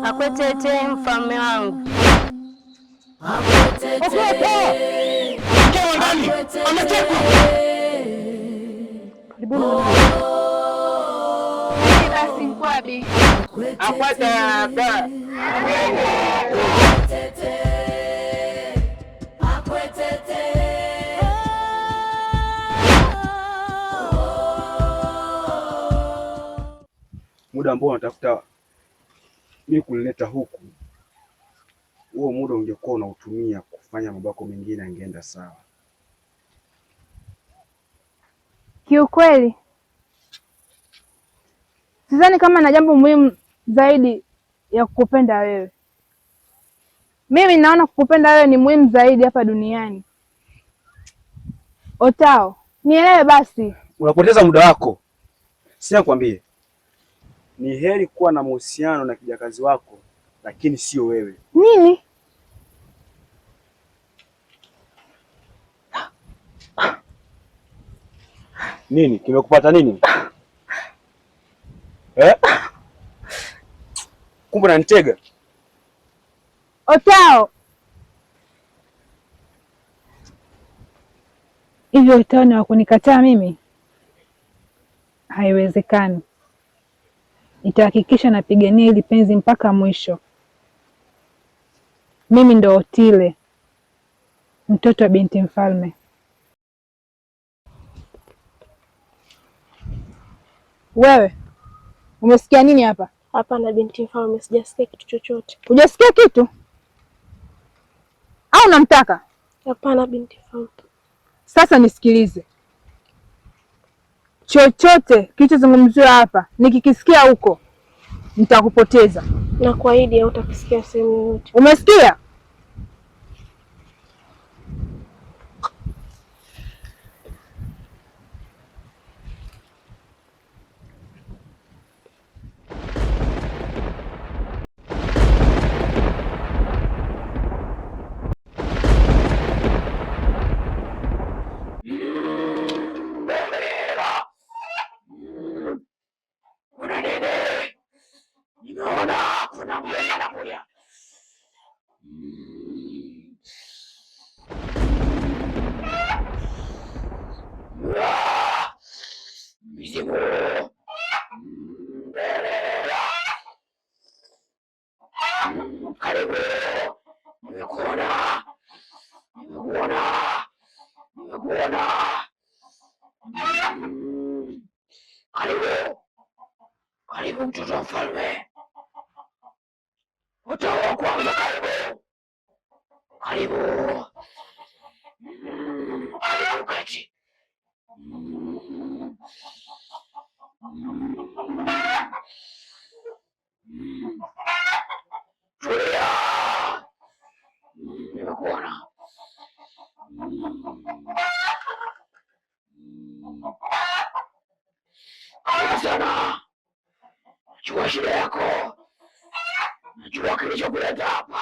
Akwetete mfalme wangu. Ametekwa. Basi Nkwabi. Akwete. Muda ambao unatafuta mimi kulileta huku, huo muda ungekuwa unautumia kufanya mambo yako mengine, angeenda sawa. Kiukweli sidhani kama na jambo muhimu zaidi ya kukupenda wewe. Mimi naona kukupenda wewe ni muhimu zaidi hapa duniani. Otao, nielewe basi. Unapoteza muda wako. Sina kwambie, ni heri kuwa na mahusiano na kijakazi wako, lakini sio wewe. Nini? Nini? Kimekupata nini? Kumbe unanitega. Otao, hivyo Otao ni wa kunikataa mimi? Haiwezekani. Nitahakikisha napigania hili penzi mpaka mwisho. Mimi ndo Otile, mtoto wa binti mfalme. Wewe umesikia nini hapa? Hapana binti mfalme, sijasikia kitu chochote. Hujasikia kitu au unamtaka? Hapana binti mfalme. Sasa nisikilize, chochote kilichozungumziwa hapa nikikisikia huko nitakupoteza. Na kuahidi hautakisikia sehemu yoyote. Umesikia? Karibu. Nimekuona. Karibu mtoto wa mfalme. Utawa kwanza, karibu. Karibu kati. Tulia. Nimekuona. Karibu sana. Najua shida yako. Najua kilichokuleta hapa.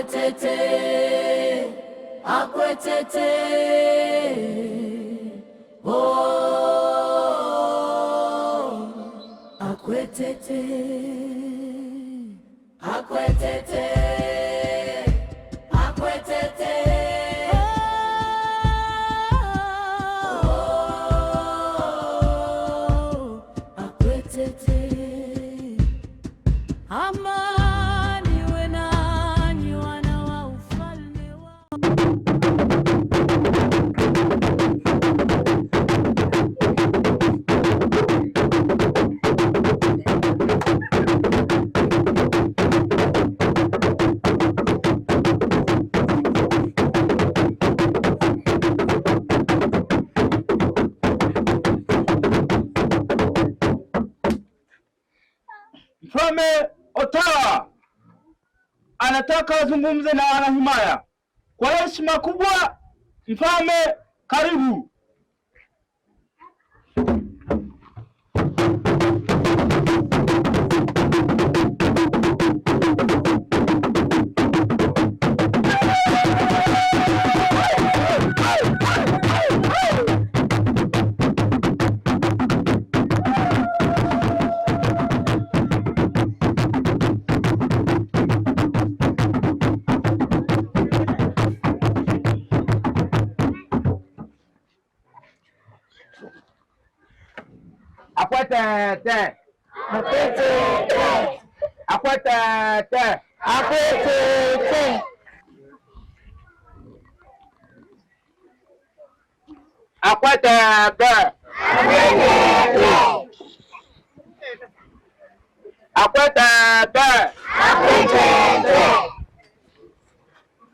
Akwetete, akwetete, oh, akwetete, akwetete, akwetete, oh, akwetete. Amani we nanyi wana wa ufalme wa Mfalme Otawa anataka azungumze na wanahimaya. Kwa heshima kubwa, mfalme, karibu. Akwetete, akwetete, akwetete, akwetete, akwetete, akwetete, akwetete.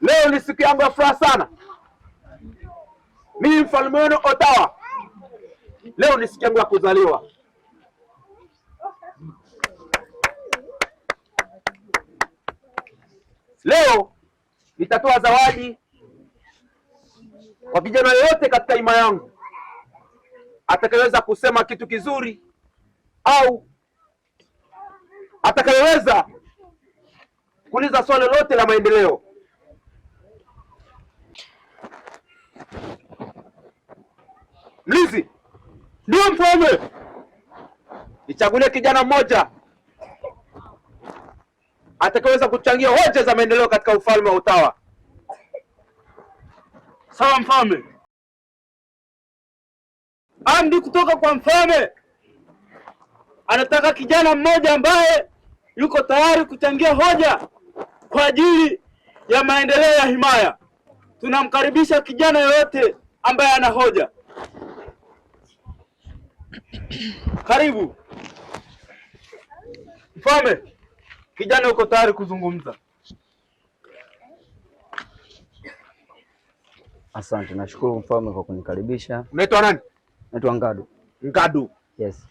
Leo ni siku yangu ya furaha sana. Mimi mfalme wenu Otawa. Leo ni siku yangu ya kuzaliwa. Leo nitatoa zawadi kwa kijana yoyote katika hima yangu atakayeweza kusema kitu kizuri au atakayeweza kuuliza swali lolote la maendeleo. Mlizi, ndio mfalme. Nichagulie kijana mmoja atakayeweza kuchangia hoja za maendeleo katika ufalme wa Otawa. Sawa mfalme. Amri kutoka kwa mfalme. Anataka kijana mmoja ambaye yuko tayari kuchangia hoja kwa ajili ya maendeleo ya himaya. Tunamkaribisha kijana yoyote ambaye ana hoja. Karibu. Mfalme, kijana yuko tayari kuzungumza. Asante, nashukuru mfalme kwa kunikaribisha. Unaitwa nani? Naitwa Ngadu. Ngadu. Yes.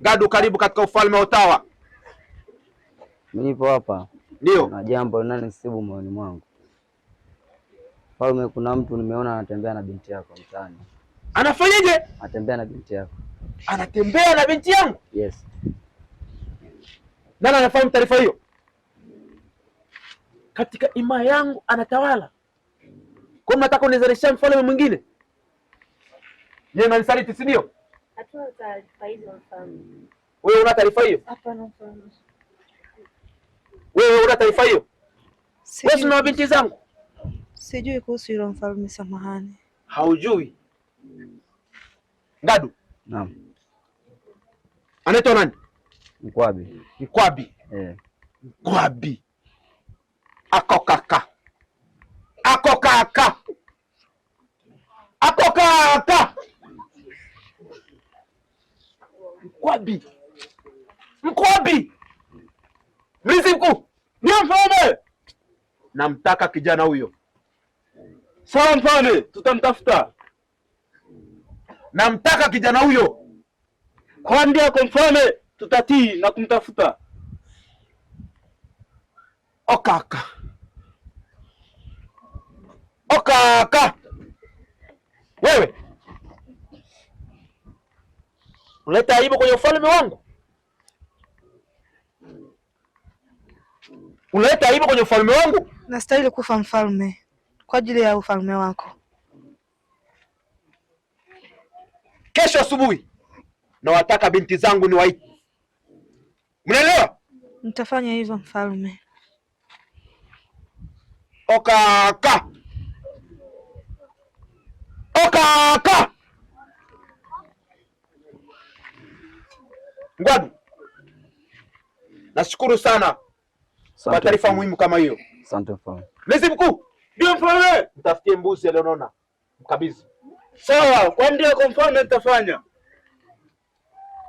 Ngadu, karibu katika ufalme wa Otawa. Mimi nipo hapa. Ndio. Na jambo linalonisibu moyoni mwangu. Mfalme, kuna mtu nimeona anatembea na binti yako mtaani. Anafanyaje? Anatembea na binti yako. Anatembea na binti yangu? Yes. Nani anafahamu taarifa hiyo? Katika himaya yangu anatawala. Kwa nini nataka unizalisha mfalme mwingine? Yeye ananisaliti, si ndio? Hatuna taarifa hizo mfalme. Wewe una taarifa hiyo? Hapana mfalme. Wewe una taarifa hiyo? Wewe una binti zangu? Sijui kuhusu hilo mfalme, samahani. Haujui? Ngadu. Naam. Anaitwa nani? Mkwabi. Mkwabi. Mkwabi. Ako kaka. Ako kaka. Ako kaka. Mkwabi. Mkwabi. Mlinzi mkuu. Ndio mfalme. Namtaka kijana huyo. Sawa mfalme, tutamtafuta. Namtaka kijana huyo. Kwa amri yako mfalme, tutatii na kumtafuta. Okaka. Okaka. Wewe. Unaleta aibu kwenye ufalme wangu? Unaleta aibu kwenye ufalme wangu? Nastahili kufa mfalme kwa ajili ya ufalme wako. Kesho asubuhi na wataka binti zangu ni waiti. Mnaelewa? Nitafanya hivyo mfalme. Okaka. Okaka. Ngwadu, nashukuru sana kwa taarifa muhimu kama hiyo. Asante mfalme. Mlezi mkuu. Ndio mfalme. Mtafutie mbuzi alionona. Mkabidhi. Sawa, kwa ndio kwa mfalme nitafanya.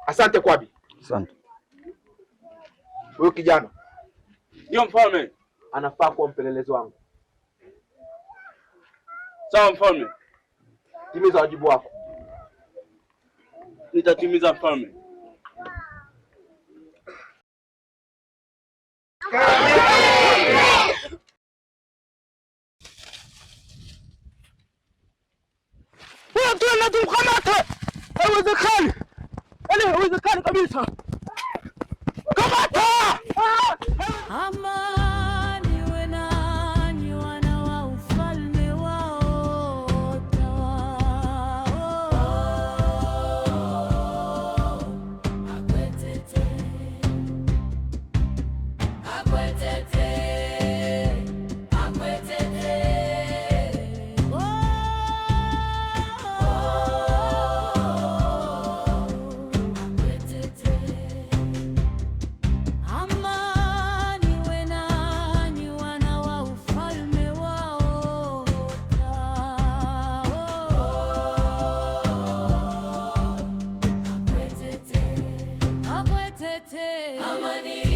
Asante Kwabi. Asante. Huyu kijana Ndio mfalme. anafaa kuwa mpelelezi wangu. Sawa mfalme. Timiza wajibu wako. Nitatimiza mfalme. Tumkamate! Haiwezekani! Haiwezekani kabisa! Kamata! Amani iwe nanyi wana wa ufalme wao tawao. Akwetete, akwetete, akwetete. Amani iwe nanyi wana wa ufalme wao tawao. Akwetete, akwetete. Amani